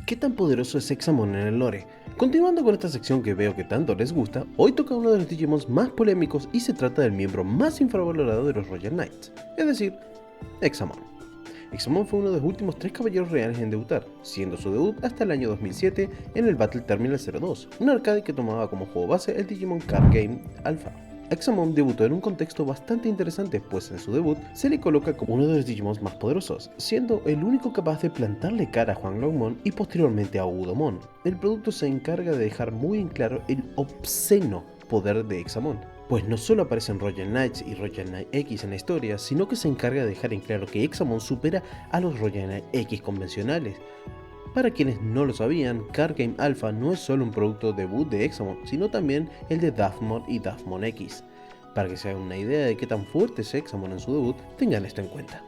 ¿Qué tan poderoso es Examon en el lore? Continuando con esta sección que veo que tanto les gusta, hoy toca uno de los Digimons más polémicos y se trata del miembro más infravalorado de los Royal Knights, es decir, Examon. Examon fue uno de los últimos 3 caballeros reales en debutar, siendo su debut hasta el año 2007 en el Battle Terminal 02, un arcade que tomaba como juego base el Digimon Card Game Alpha. Examon debutó en un contexto bastante interesante, pues en su debut se le coloca como uno de los Digimons más poderosos, siendo el único capaz de plantarle cara a Huanglongmon y posteriormente a Ogudonmon. El producto se encarga de dejar muy en claro el obsceno poder de Examon, pues no solo aparecen Royal Knights y Royal Knight X en la historia, sino que se encarga de dejar en claro que Examon supera a los Royal Knight X convencionales. Para quienes no lo sabían, Card Game Alpha no es solo un producto debut de Examon, sino también el de Daphmon y Daphmon X. Para que se hagan una idea de qué tan fuerte es Examon en su debut, tengan esto en cuenta.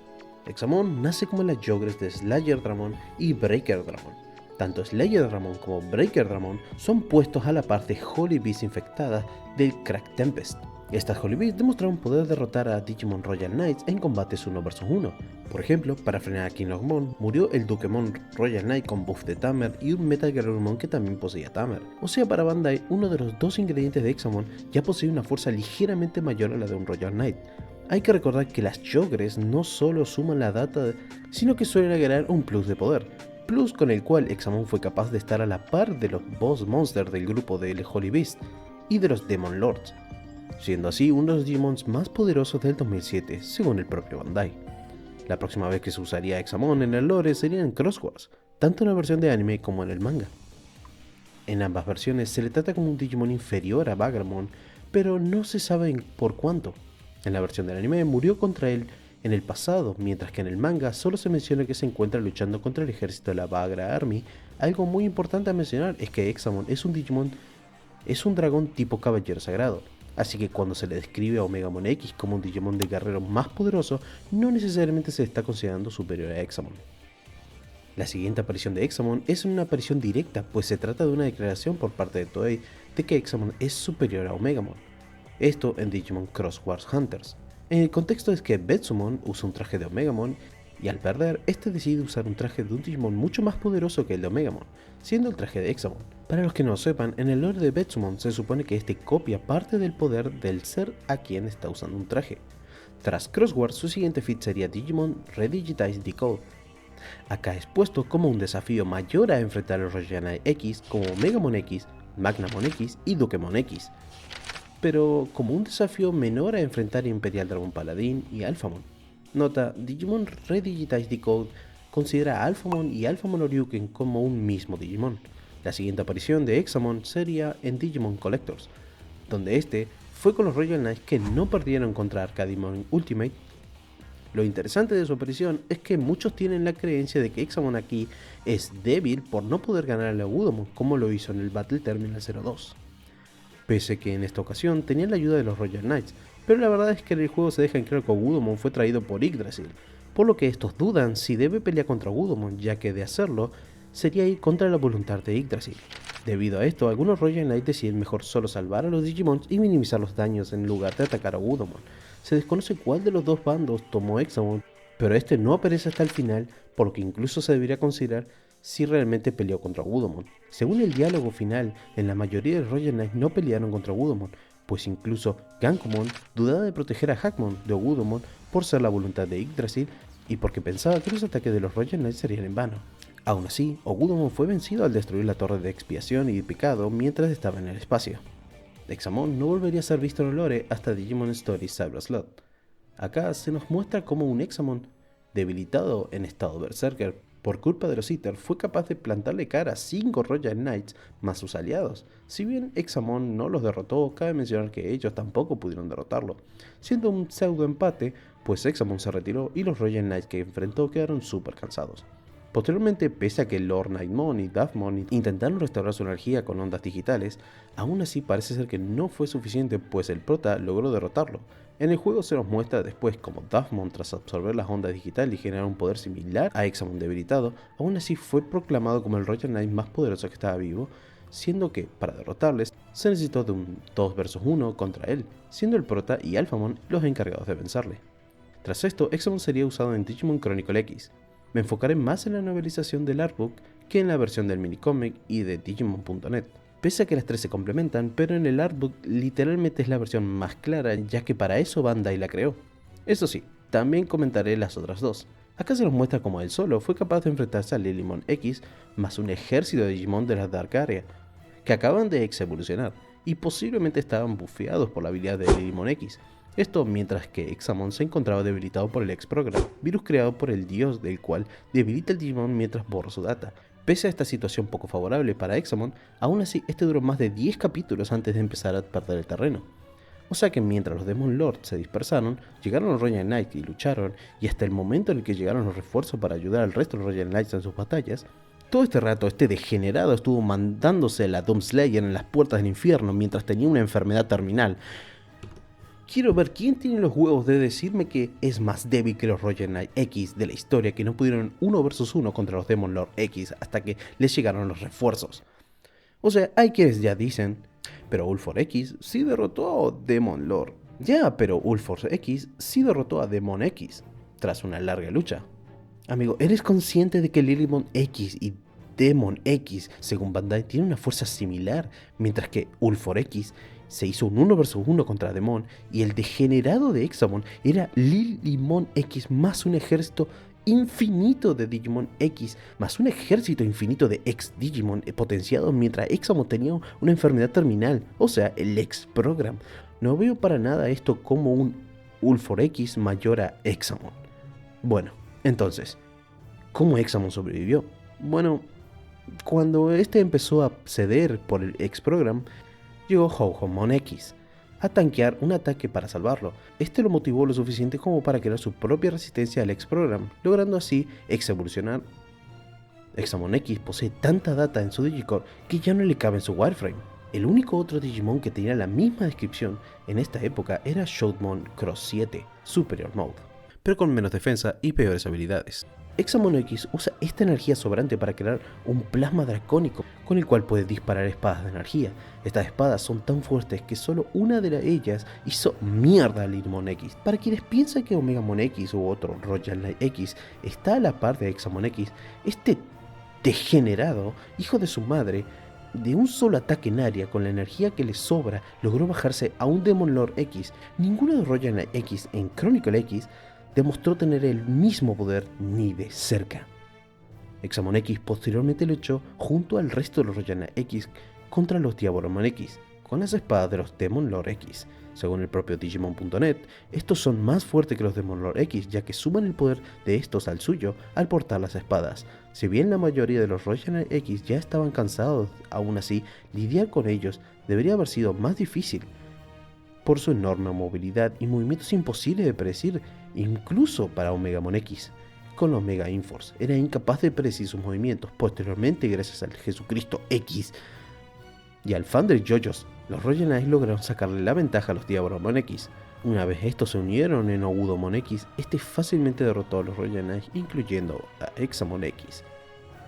Examon nace como las Yogres de Slayer Dramon y Breaker Dramon. Tanto Slayer Dramon como Breaker Dramon son puestos a la par de Holy Beast infectadas del Crack Tempest. Estas Holy Beast demostraron poder derrotar a Digimon Royal Knights en combates 1 vs 1. Por ejemplo, para frenar a Kinglongmon, murió el Dukemon Royal Knight con buff de Tamer y un Metal Garurumon que también poseía Tamer. O sea, para Bandai, uno de los dos ingredientes de Examon ya posee una fuerza ligeramente mayor a la de un Royal Knight. Hay que recordar que las Yogres no solo suman la data, sino que suelen agregar un plus de poder. Plus con el cual Examon fue capaz de estar a la par de los boss monsters del grupo de Holy Beast y de los Demon Lords, siendo así uno de los Digimons más poderosos del 2007, según el propio Bandai. La próxima vez que se usaría Examon en el lore sería en Cross Wars, tanto en la versión de anime como en el manga. En ambas versiones se le trata como un Digimon inferior a Bagramon, pero no se sabe por cuánto. En la versión del anime murió contra él en el pasado, mientras que en el manga solo se menciona que se encuentra luchando contra el ejército de la Bagra Army. Algo muy importante a mencionar es que Examon es un dragón tipo caballero sagrado, así que cuando se le describe a Omegamon X como un Digimon de guerrero más poderoso, no necesariamente se está considerando superior a Examon. La siguiente aparición de Examon es una aparición directa, pues se trata de una declaración por parte de Toei de que Examon es superior a Omegamon. Esto en Digimon Cross Wars Hunters. El contexto es que Betsumon usa un traje de Omegamon y al perder, este decide usar un traje de un Digimon mucho más poderoso que el de Omegamon, siendo el traje de Examon. Para los que no lo sepan, en el lore de Betsumon se supone que este copia parte del poder del ser a quien está usando un traje. Tras Crossword, su siguiente feat sería Digimon Redigitize Decode. Acá es puesto como un desafío mayor a enfrentar a los Royal Knight X como Omegamon X, Magnamon X y Dukemon X, pero como un desafío menor a enfrentar a Imperial Dragon Paladin y Alphamon. Nota, Digimon Redigitize Decode considera a Alphamon y Alphamon Oryuken como un mismo Digimon. La siguiente aparición de Examon sería en Digimon Collectors, donde este fue con los Royal Knights que no perdieron contra Arcadimon Ultimate. Lo interesante de su aparición es que muchos tienen la creencia de que Examon aquí es débil por no poder ganar a Ogudonmon como lo hizo en el Battle Terminal 02. Pese que en esta ocasión tenían la ayuda de los Royal Knights, pero la verdad es que en el juego se deja en claro que Ogudonmon fue traído por Yggdrasil, por lo que estos dudan si debe pelear contra Ogudonmon, ya que de hacerlo sería ir contra la voluntad de Yggdrasil. Debido a esto, algunos Royal Knights deciden mejor solo salvar a los Digimons y minimizar los daños en lugar de atacar a Ogudonmon. Se desconoce cuál de los dos bandos tomó Examon, pero este no aparece hasta el final, por lo que incluso se debería considerar si realmente peleó contra Ogudonmon. Según el diálogo final, en la mayoría de Royal Knights no pelearon contra Ogudonmon, pues incluso Gankomon dudaba de proteger a Hackmon de Ogudonmon por ser la voluntad de Yggdrasil y porque pensaba que los ataques de los Royal Knights serían en vano. Aún así, Ogudonmon fue vencido al destruir la torre de expiación y de pecado mientras estaba en el espacio. Examon no volvería a ser visto en el lore hasta Digimon Stories Cyber Slot. Acá se nos muestra cómo un Examon, debilitado en estado Berserker por culpa de los Eater, fue capaz de plantarle cara a 5 Royal Knights más sus aliados. Si bien Examon no los derrotó, cabe mencionar que ellos tampoco pudieron derrotarlo, siendo un pseudo empate, pues Examon se retiró y los Royal Knights que enfrentó quedaron súper cansados. Posteriormente, pese a que Lord Nightmon y Daphmon intentaron restaurar su energía con ondas digitales, aún así parece ser que no fue suficiente, pues el prota logró derrotarlo. En el juego se nos muestra después como Daphmon, tras absorber las ondas digitales y generar un poder similar a Examon debilitado, aún así fue proclamado como el Royal Knight más poderoso que estaba vivo, siendo que, para derrotarles, se necesitó de un 2 vs 1 contra él, siendo el prota y Alphamon los encargados de vencerle. Tras esto, Examon sería usado en Digimon Chronicle X. Me enfocaré más en la novelización del artbook que en la versión del minicomic y de Digimon.net. Pese a que las tres se complementan, pero en el artbook literalmente es la versión más clara, ya que para eso Bandai la creó. Eso sí, también comentaré las otras dos. Acá se nos muestra cómo él solo fue capaz de enfrentarse a Lilymon X más un ejército de Digimon de la Dark Area, que acaban de ex-evolucionar y posiblemente estaban bufeados por la habilidad de Lilymon X. Esto mientras que Examon se encontraba debilitado por el X-Program, virus creado por el dios del cual debilita el Digimon mientras borra su data. Pese a esta situación poco favorable para Examon, aún así este duró más de 10 capítulos antes de empezar a perder el terreno. O sea que mientras los Demon Lords se dispersaron, llegaron los Royal Knights y lucharon, y hasta el momento en el que llegaron los refuerzos para ayudar al resto de los Royal Knights en sus batallas, todo este rato este degenerado estuvo mandándose a la Doom Slayer en las puertas del infierno mientras tenía una enfermedad terminal. Quiero ver quién tiene los huevos de decirme que es más débil que los Royal Knight X de la historia, que no pudieron 1 vs 1 contra los Demon Lord X hasta que les llegaron los refuerzos. O sea, hay quienes ya dicen, pero Ulfor X sí derrotó a Demon Lord. Ya, pero Ulfor X sí derrotó a Demon X, tras una larga lucha. Amigo, ¿eres consciente de que Lilymon X y Demon X, según Bandai, tienen una fuerza similar, mientras que Ulfor X se hizo un 1 vs 1 contra Demon y el degenerado de Examon era Lilymon X más un ejército infinito de Digimon X, más un ejército infinito de ex-Digimon potenciados mientras Examon tenía una enfermedad terminal, o sea, el X-Program. No veo para nada esto como un Ulfor X mayor a Examon. Bueno, entonces, ¿cómo Examon sobrevivió? Bueno, cuando este empezó a ceder por el X-Program, llegó Hououmon X a tanquear un ataque para salvarlo. Este lo motivó lo suficiente como para crear su propia resistencia al X-Program, logrando así ex-evolucionar. Examon X posee tanta data en su Digicore que ya no le cabe en su wireframe. El único otro Digimon que tenía la misma descripción en esta época era Shoutmon Cross 7, Superior Mode, pero con menos defensa y peores habilidades. Examon X usa esta energía sobrante para crear un plasma dracónico con el cual puede disparar espadas de energía. Estas espadas son tan fuertes que solo una de ellas hizo mierda a Lilymon X. Para quienes piensan que Omegamon X u otro Royal Knight X está a la par de Examon X, este degenerado, hijo de su madre, de un solo ataque en área con la energía que le sobra, logró bajarse a un Demon Lord X. Ninguno de Royal Knight X en Chronicle X demostró tener el mismo poder ni de cerca. Examon X posteriormente luchó junto al resto de los Royal Knight X contra los Diaboromon X, con las espadas de los Demon Lord X. Según el propio Digimon.net, estos son más fuertes que los Demon Lord X, ya que suman el poder de estos al suyo al portar las espadas. Si bien la mayoría de los Royal Knight X ya estaban cansados, aún así, lidiar con ellos debería haber sido más difícil, por su enorme movilidad y movimientos imposibles de predecir, incluso para Omegamon X. Con los Mega Inforce era incapaz de predecir sus movimientos. Posteriormente, gracias al Jesucristo X y al fan de JoJo's, los Royal Knights lograron sacarle la ventaja a los Diaboromon X. Una vez estos se unieron en Ogudamon X, este fácilmente derrotó a los Royal Knights, incluyendo a Examon X.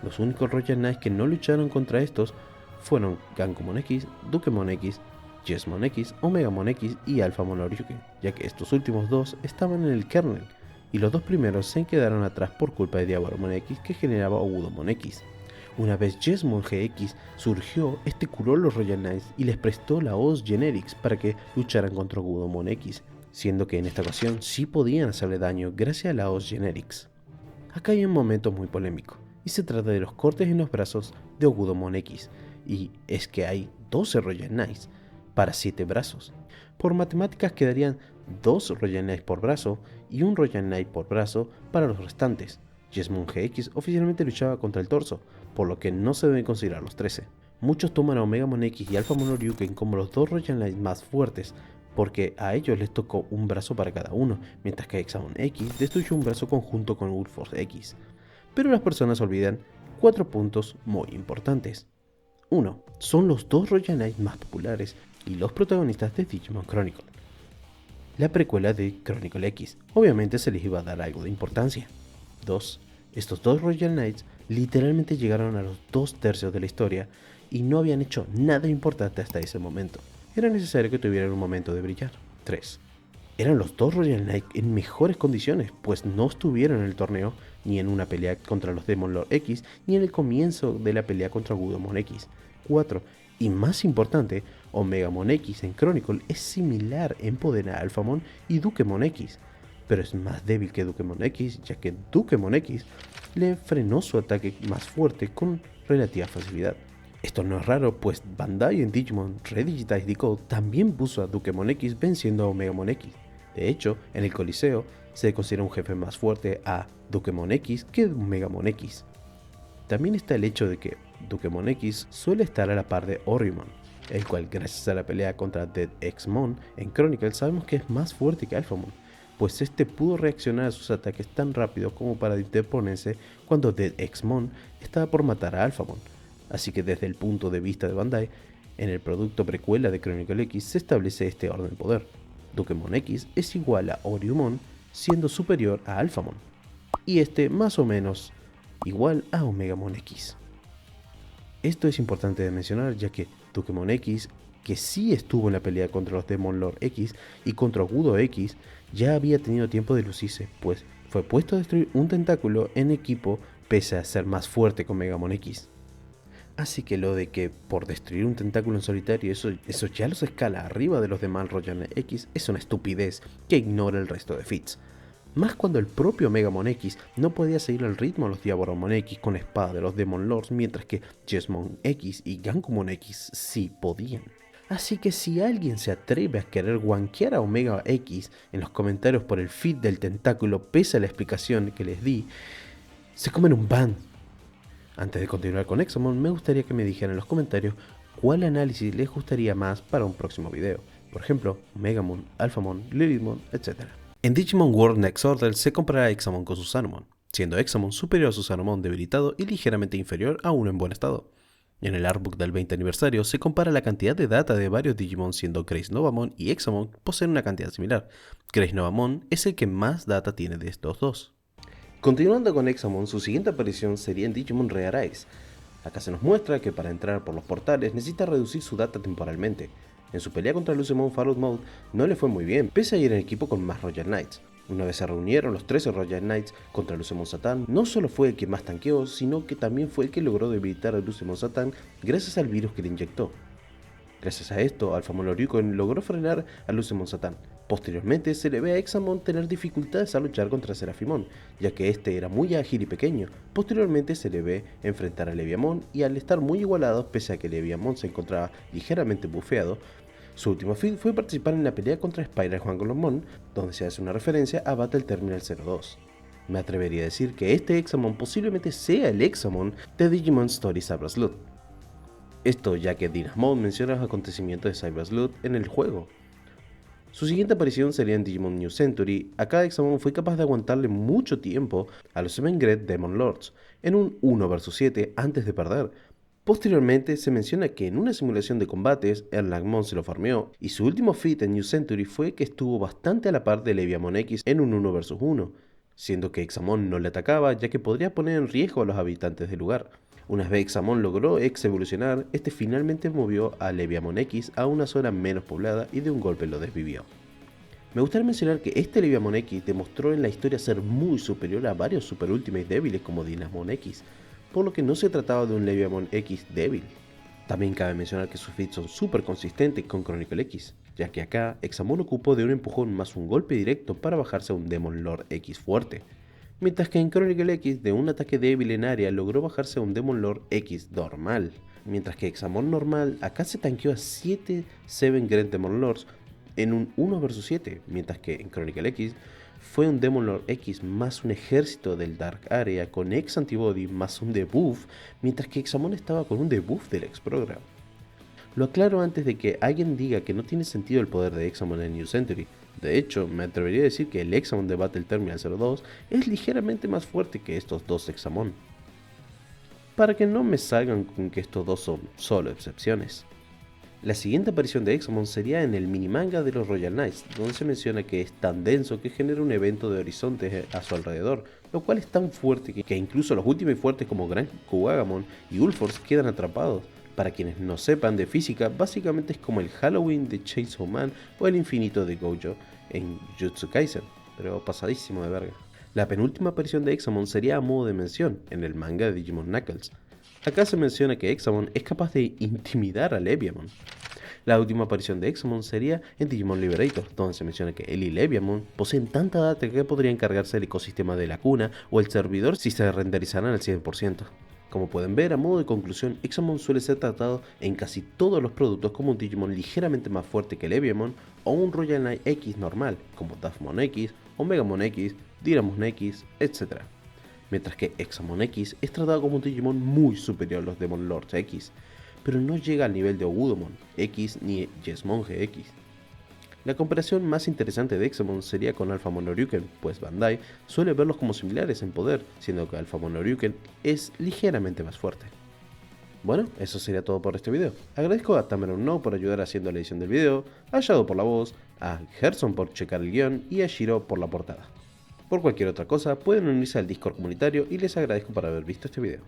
Los únicos Royal Knights que no lucharon contra estos fueron Gankomon X, Dukemon X, Jesmon X, Omegamon X y Alphamon Oryuken, ya que estos últimos dos estaban en el kernel, y los dos primeros se quedaron atrás por culpa de Diaboromon X que generaba Ogudamon X. Una vez Jesmon GX surgió, este curó a los Royal Knights y les prestó la OS Generics para que lucharan contra Ogudamon X, siendo que en esta ocasión sí podían hacerle daño gracias a la OS Generics. Acá hay un momento muy polémico, y se trata de los cortes en los brazos de Ogudamon X, y es que hay 12 Royal Knights para 7 brazos. Por matemáticas quedarían 2 Royal Knights por brazo y un Royal Knight por brazo para los restantes. Jesmon GX oficialmente luchaba contra el torso, por lo que no se deben considerar los 13. Muchos toman a Omegamon X y Alphamon Oryuken como los 2 Royal Knights más fuertes, porque a ellos les tocó un brazo para cada uno, mientras que Examon X destruyó un brazo conjunto con Ulfor X. Pero las personas olvidan 4 puntos muy importantes. 1. Son los 2 Royal Knights más populares y los protagonistas de Digimon Chronicle. La precuela de Chronicle X, obviamente se les iba a dar algo de importancia. 2. Estos 2 Royal Knights literalmente llegaron a los 2/3 de la historia y no habían hecho nada importante hasta ese momento. Era necesario que tuvieran un momento de brillar. 3. Eran los 2 Royal Knights en mejores condiciones, pues no estuvieron en el torneo ni en una pelea contra los Demon Lord X, ni en el comienzo de la pelea contra Gudamon X. 4. Y más importante, Omegamon X en Chronicle es similar en poder a Alphamon y Dukemon X, pero es más débil que Dukemon X, ya que Dukemon X le frenó su ataque más fuerte con relativa facilidad. Esto no es raro, pues Bandai en Digimon Redigitize Decode también puso a Dukemon X venciendo a Omegamon X. De hecho, en el Coliseo se considera un jefe más fuerte a Dukemon X que Omegamon X. También está el hecho de que Dukemon X suele estar a la par de Orrymon, el cual gracias a la pelea contra Dead X-Mon en Chronicle sabemos que es más fuerte que Alphamon, pues este pudo reaccionar a sus ataques tan rápido como para interponerse cuando Dead X-Mon estaba por matar a Alphamon. Así que desde el punto de vista de Bandai, en el producto precuela de Chronicle X se establece este orden de poder. Dukemon X es igual a Orrymon siendo superior a Alphamon, y este más o menos igual a Omegamon X. Esto es importante de mencionar, ya que Dukemon X, que sí estuvo en la pelea contra los Demon Lord X y contra Gudo X, ya había tenido tiempo de lucirse, pues fue puesto a destruir un tentáculo en equipo pese a ser más fuerte que Omegamon X. Así que lo de que por destruir un tentáculo en solitario eso ya los escala arriba de los demás Royal X es una estupidez que ignora el resto de feats. Más cuando el propio Omegamon X no podía seguir el ritmo a los Diaboromon X con espada de los Demon Lords, mientras que Jesmon X y Gankumon X sí podían. Así que si alguien se atreve a querer wankear a Omega X en los comentarios por el feat del tentáculo pese a la explicación que les di, se comen un ban. Antes de continuar con Examon, me gustaría que me dijeran en los comentarios cuál análisis les gustaría más para un próximo video. Por ejemplo, Omegamon, Alphamon, Lilithmon, etc. En Digimon World Next Order se comparará a Examon con Susanoo, siendo Examon superior a Susanoo debilitado y ligeramente inferior a uno en buen estado. En el artbook del 20 aniversario se compara la cantidad de data de varios Digimon, siendo Grace Novamon y Examon poseen una cantidad similar. Grace Novamon es el que más data tiene de estos dos. Continuando con Examon, su siguiente aparición sería en Digimon Re-Arise. Acá se nos muestra que para entrar por los portales necesita reducir su data temporalmente. En su pelea contra Lucemon Fallout Mode no le fue muy bien, pese a ir en equipo con más Royal Knights. Una vez se reunieron los 13 Royal Knights contra Lucemon Satan, no solo fue el que más tanqueó, sino que también fue el que logró debilitar a Lucemon Satan gracias al virus que le inyectó. Gracias a esto, Alphamon Oryuken logró frenar a Lucemon Satan. Posteriormente se le ve a Examon tener dificultades al luchar contra Seraphimon, ya que este era muy ágil y pequeño. Posteriormente se le ve enfrentar a Leviamon y al estar muy igualados pese a que Leviamon se encontraba ligeramente bufeado, su último feat fue participar en la pelea contra Spiral Juangolomon, donde se hace una referencia a Battle Terminal 02. Me atrevería a decir que este Examon posiblemente sea el Examon de Digimon Story Saber Sleuth. Esto ya que Dynamon menciona los acontecimientos de Saber Sleuth en el juego. Su siguiente aparición sería en Digimon New Century. Acá Examon fue capaz de aguantarle mucho tiempo a los 7 Great Demon Lords en un 1 vs 7 antes de perder. Posteriormente se menciona que en una simulación de combates, Erlangmon se lo farmeó, y su último feat en New Century fue que estuvo bastante a la par de Leviamon X en un 1 vs 1, siendo que Examon no le atacaba ya que podría poner en riesgo a los habitantes del lugar. Una vez Examon logró evolucionar, este finalmente movió a Leviamon X a una zona menos poblada y de un golpe lo desvivió. Me gustaría mencionar que este Leviamon X demostró en la historia ser muy superior a varios Super Ultimates débiles como Dynamon X, por lo que no se trataba de un Leviamon X débil. También cabe mencionar que sus feats son súper consistentes con Chronicle X, ya que acá Examon ocupó de un empujón más un golpe directo para bajarse a un Demon Lord X fuerte, mientras que en Chronicle X de un ataque débil en área logró bajarse a un Demon Lord X normal, mientras que Examon normal acá se tanqueó a 7 Great Demon Lords en un 1 vs 7, mientras que en Chronicle X fue un Demon Lord X más un ejército del Dark Area con X Antibody más un debuff, mientras que Examon estaba con un debuff del X-Program. Lo aclaro antes de que alguien diga que no tiene sentido el poder de Examon en New Century. De hecho, me atrevería a decir que el Examon de Battle Terminal 02 es ligeramente más fuerte que estos dos Examon. Para que no me salgan con que estos dos son solo excepciones. La siguiente aparición de Examon sería en el minimanga de los Royal Knights, donde se menciona que es tan denso que genera un evento de horizontes a su alrededor, lo cual es tan fuerte que incluso los últimos fuertes como Gran Kuwagamon y Ulforce quedan atrapados. Para quienes no sepan de física, básicamente es como el Halloween de Chainsaw Man o el infinito de Gojo en Jujutsu Kaisen, pero pasadísimo de verga. La penúltima aparición de Examon sería a modo de mención en el manga de Digimon Knuckles. Acá se menciona que Examon es capaz de intimidar a Leviamon. La última aparición de Examon sería en Digimon Liberator, donde se menciona que él y Leviamon poseen tanta data que podrían cargarse el ecosistema de la cuna o el servidor si se renderizaran al 100%. Como pueden ver, a modo de conclusión, Examon suele ser tratado en casi todos los productos como un Digimon ligeramente más fuerte que Leviamon o un Royal Knight X normal, como Dafmon X, Omegamon X, Dyramon X, etc. Mientras que Examon X es tratado como un Digimon muy superior a los Demon Lords X, pero no llega al nivel de Ogudemon X ni Jesmonge X. La comparación más interesante de Examon sería con Alphamon Oryuken, pues Bandai suele verlos como similares en poder, siendo que Alphamon Oryuken es ligeramente más fuerte. Bueno, eso sería todo por este video. Agradezco a Tameron No por ayudar haciendo la edición del video, a Shadow por la voz, a Gerson por checar el guión y a Shiro por la portada. Por cualquier otra cosa pueden unirse al Discord comunitario y les agradezco por haber visto este video.